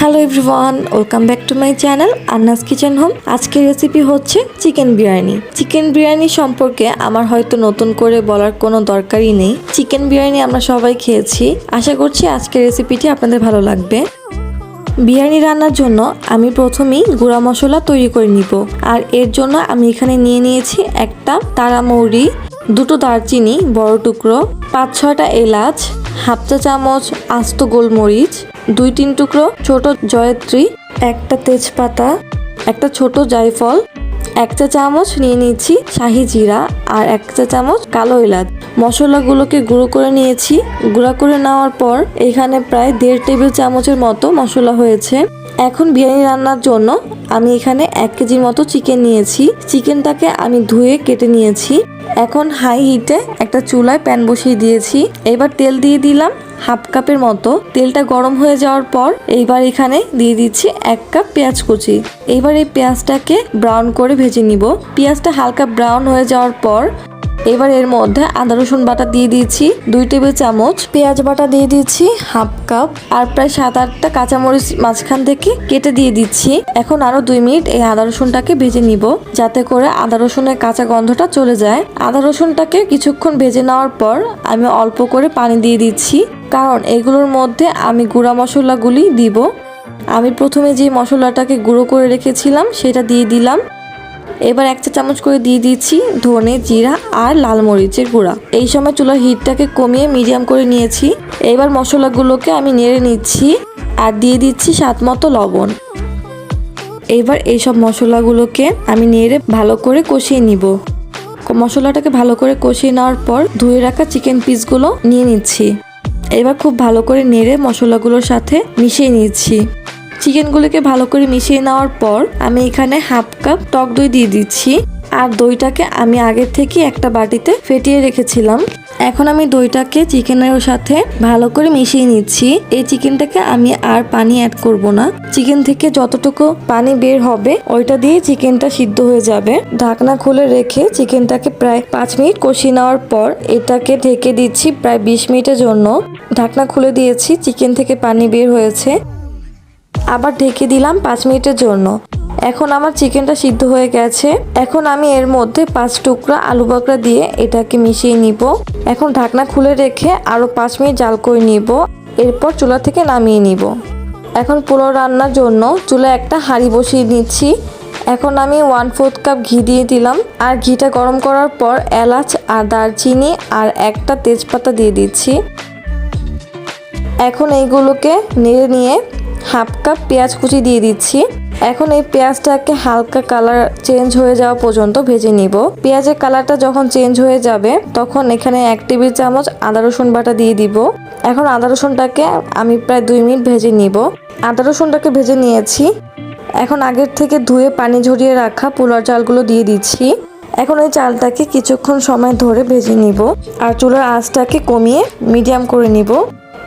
Hello everyone, welcome back to my channel Anna's kitchen home. আজকের recipe হচ্ছে chicken biryani. Chicken biryani সম্পর্কে আমার হয়তো নতুন করে বলার কোনো দরকারই নেই। চিকেন বিরিয়ানি আমরা সবাই খেয়েছি। আশা করছি আজকের রেসিপিটি আপনাদের ভালো লাগবে। বিরিয়ানি রান্নার জন্য আমি প্রথমেই গুঁড়া মশলা তৈরি করে নিব। আর এর জন্য আমি এখানে নিয়ে নিয়েছি একটা তারা মৌরি, দুটো দারচিনি বড় টুকরো, 5-6টা এলাচ, হাফ চা চামচ আস্ত গোলমরিচ, 2-3 টুকরো ছোট জয়ত্রী, একটা তেজপাতা, একটা ছোট জায়ফল, 1 চা চামচ নিয়ে নিচ্ছি শাহি জিরা আর 1 চা চামচ কালো এলাচ। মশলাগুলোকে গুঁড়ো করে নিয়েছি। গুঁড়া করে নেওয়ার পর এখানে প্রায় 1.5 টেবিল চামচের মতো মশলা হয়েছে। এখন বিরিয়ানি রান্নার জন্য আমি এখানে 1 কেজির মতো চিকেন নিয়েছি। চিকেনটাকে আমি ধুয়ে কেটে নিয়েছি। এখন হাই হিটে একটা চুলায় প্যান বসিয়ে দিয়েছি। এবার তেল দিয়ে দিলাম হাফ কাপের মতো। তেলটা গরম হয়ে যাওয়ার পর এইবার এখানে দিয়ে দিচ্ছি 1 কাপ পেঁয়াজ কুচি। এবার এই পেঁয়াজটাকে ব্রাউন করে ভেজে নিব। পেঁয়াজটা হালকা ব্রাউন হয়ে যাওয়ার পর এবার এর মধ্যে আদা রসুন বাটা দিয়ে দিচ্ছি 2 টেবিল চামচ, পেঁয়াজ বাটা দিয়ে দিচ্ছি হাফ কাপ, আর প্রায় 7-8টা কাঁচামরিচ মাঝখান থেকে কেটে দিয়ে দিচ্ছি। এখন আরো 2 মিনিট এই আদা রসুনটাকে ভেজে নিব, যাতে করে আদা রসুনের কাঁচা গন্ধটা চলে যায়। আদা রসুনটাকে কিছুক্ষণ ভেজে নেওয়ার পর আমি অল্প করে পানি দিয়ে দিচ্ছি, কারণ এগুলোর মধ্যে আমি গুঁড়া মশলাগুলি দিব। আমি প্রথমে যে মশলাটাকে গুঁড়ো করে রেখেছিলাম সেটা দিয়ে দিলাম। এবার 1 চা চামচ করে দিয়ে দিচ্ছি ধনে, জিরা আর লাল মরিচের গুঁড়া। এই সময় চুলার হিটটাকে কমিয়ে মিডিয়াম করে নিয়েছি। এবার মশলাগুলোকে আমি নেড়ে নিচ্ছি আর দিয়ে দিচ্ছি স্বাদ মতো লবণ। এবার এইসব মশলাগুলোকে আমি নেড়ে ভালো করে কষিয়ে নিব। মশলাটাকে ভালো করে কষিয়ে নেওয়ার পর ধুয়ে রাখা চিকেন পিসগুলো নিয়ে নিচ্ছি। এবার খুব ভালো করে নেড়ে মশলাগুলোর সাথে মিশিয়ে নিচ্ছি। চিকেনগুলোকে ভালো করে মিশিয়ে নেওয়ার পর আমি এখানে হাফ কাপ টক দই দিয়ে দিচ্ছি। আর দইটাকে আমি আগের থেকে একটা বাটিতে ফেটিয়ে রেখেছিলাম। এখন আমি দইটাকে চিকেনের সাথে ভালো করে মিশিয়ে নিচ্ছি। এই চিকেনটাকে আমি আর পানি অ্যাড করব না। চিকেন থেকে যতটুকু পানি বের হবে ওইটা দিয়ে চিকেনটা সিদ্ধ হয়ে যাবে। ঢাকনা খুলে রেখে চিকেনটাকে প্রায় 5 মিনিট কষিয়ে নেওয়ার পর এটাকে ঢেকে দিচ্ছি প্রায় 20 মিনিটের জন্য। ঢাকনা খুলে দিয়েছি, চিকেন থেকে পানি বের হয়েছে। আবার ঢেকে দিলাম 5 মিনিটের জন্য। এখন আমার চিকেনটা সিদ্ধ হয়ে গেছে। এখন আমি এর মধ্যে 5 টুকরা আলু বকরা দিয়ে এটাকে মিশিয়ে নিব। এখন ঢাকনা খুলে রেখে আরো 5 মিনিট জাল করে নিব। এরপর চুলা থেকে নামিয়ে নিব। এখন পোলাও রান্নার জন্য চুলায় একটা হাঁড়ি বসিয়ে নিচ্ছি। এখন আমি 1/4 কাপ ঘি দিয়ে দিলাম। আর ঘিটা গরম করার পর এলাচ আর দারচিনি আর একটা তেজপাতা দিয়ে দিচ্ছি। এখন এইগুলোকে নেড়ে নিয়ে হাফ কাপ পেঁয়াজ কুচি দিয়ে দিচ্ছি। এখন এই পেঁয়াজটাকে হালকা কালার চেঞ্জ হয়ে যাওয়া পর্যন্ত ভেজে নিব। পেঁয়াজের কালারটা যখন চেঞ্জ হয়ে যাবে তখন এখানে 1 টেবিল চামচ আদা রসুন বাটা দিয়ে দিব। এখন আদা রসুনটাকে আমি প্রায় 2 মিনিট ভেজে নিব। আদা রসুনটাকে ভেজে নিয়েছি। এখন আগের থেকে ধুয়ে পানি ঝরিয়ে রাখা পোলার চালগুলো দিয়ে দিচ্ছি। এখন এই চালটাকে কিছুক্ষণ সময় ধরে ভেজে নিব আর চুলার আঁচটাকে কমিয়ে মিডিয়াম করে নিব।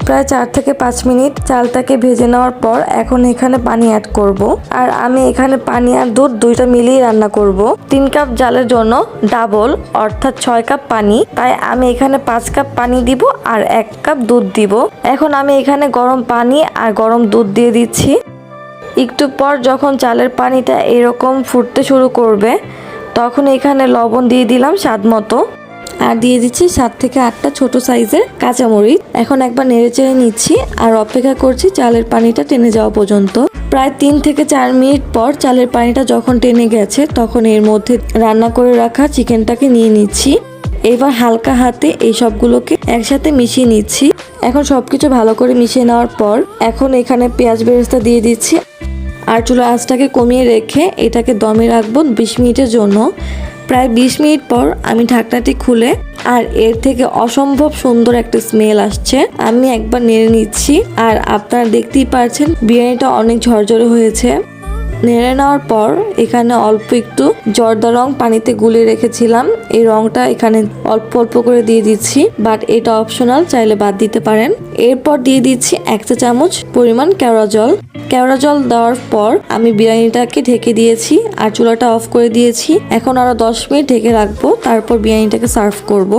প্রায় 4 থেকে 5 মিনিট চালটাকে ভেজে নেওয়ার পর এখন এখানে পানি অ্যাড করব। আর আমি এখানে পানি আর দুধ দুইটা মিলিয়ে রান্না করব। 3 কাপ জালের জন্য ডাবল অর্থাৎ 6 কাপ পানি, তাই আমি এখানে 5 কাপ পানি দিব আর 1 কাপ দুধ দিব। এখন আমি এখানে গরম পানি আর গরম দুধ দিয়ে দিচ্ছি। একটু পর যখন চালের পানিটা এরকম ফুটতে শুরু করবে তখন এখানে লবণ দিয়ে দিলাম স্বাদ মতো, আর দিয়ে দিচ্ছি 7 থেকে 8টা ছোট সাইজের কাঁচামরিচ। এখন একবার নেড়েচেড়ে নিচ্ছি আর অপেক্ষা করছি চালের পানিটা টেনে যাওয়া পর্যন্ত। প্রায় 3 থেকে 4 মিনিট পর চালের পানিটা যখন টেনে গেছে তখন এর মধ্যে রান্না করে রাখা চিকেনটাকে নিয়ে নিচ্ছি। এবার হালকা হাতে এই সবগুলোকে একসাথে মিশিয়ে নিচ্ছি। এখন সবকিছু ভালো করে মিশিয়ে নেওয়ার পর এখন এখানে পেঁয়াজ বেরেস্তা দিয়ে দিচ্ছি আর চুলার আঁচটাকে কমিয়ে রেখে এটাকে দমে রাখবো 20 মিনিটের জন্য। প্রায় 20 মিনিট পর আমি ঢাকনাটি খুলে আর এর থেকে অসম্ভব সুন্দর একটা স্মেল আসছে। আমি একবার নেড়ে নিচ্ছি আর আপনারা দেখতেই পাচ্ছেন বিরিয়ানিটা অনেক ঝরঝরে হয়েছে। নেড়ে নেওয়ার পর এখানে অল্প একটু জর্দা রং পানিতে গুলে রেখেছিলাম, এই রংটা এখানে অল্প অল্প করে দিয়ে দিচ্ছি, বাট এটা অপশনাল, চাইলে বাদ দিতে পারেন। এরপর দিয়ে দিচ্ছি 1 চা চামচ পরিমাণ কেওড়া জল। কেওড়া জল দেওয়ার পর আমি বিরিয়ানিটাকে ঢেকে দিয়েছি আর চুলাটা অফ করে দিয়েছি। এখন আরো 10 মিনিট ঢেকে রাখবো, তারপর বিরিয়ানিটাকে সার্ভ করব।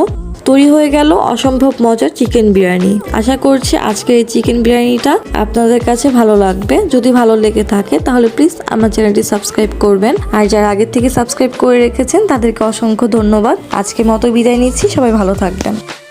তৈরি হয়ে গেল অসম্ভব মজার চিকেন বিরিয়ানি। আশা করছি আজকের এই চিকেন বিরিয়ানিটা আপনাদের কাছে ভালো লাগবে। যদি ভালো লেগে থাকে তাহলে প্লিজ আমার চ্যানেলটি সাবস্ক্রাইব করবেন, আর যারা আগে থেকে সাবস্ক্রাইব করে রেখেছেন তাদেরকে অসংখ্য ধন্যবাদ। আজকের মতো বিদায় নিচ্ছি, সবাই ভালো থাকবেন।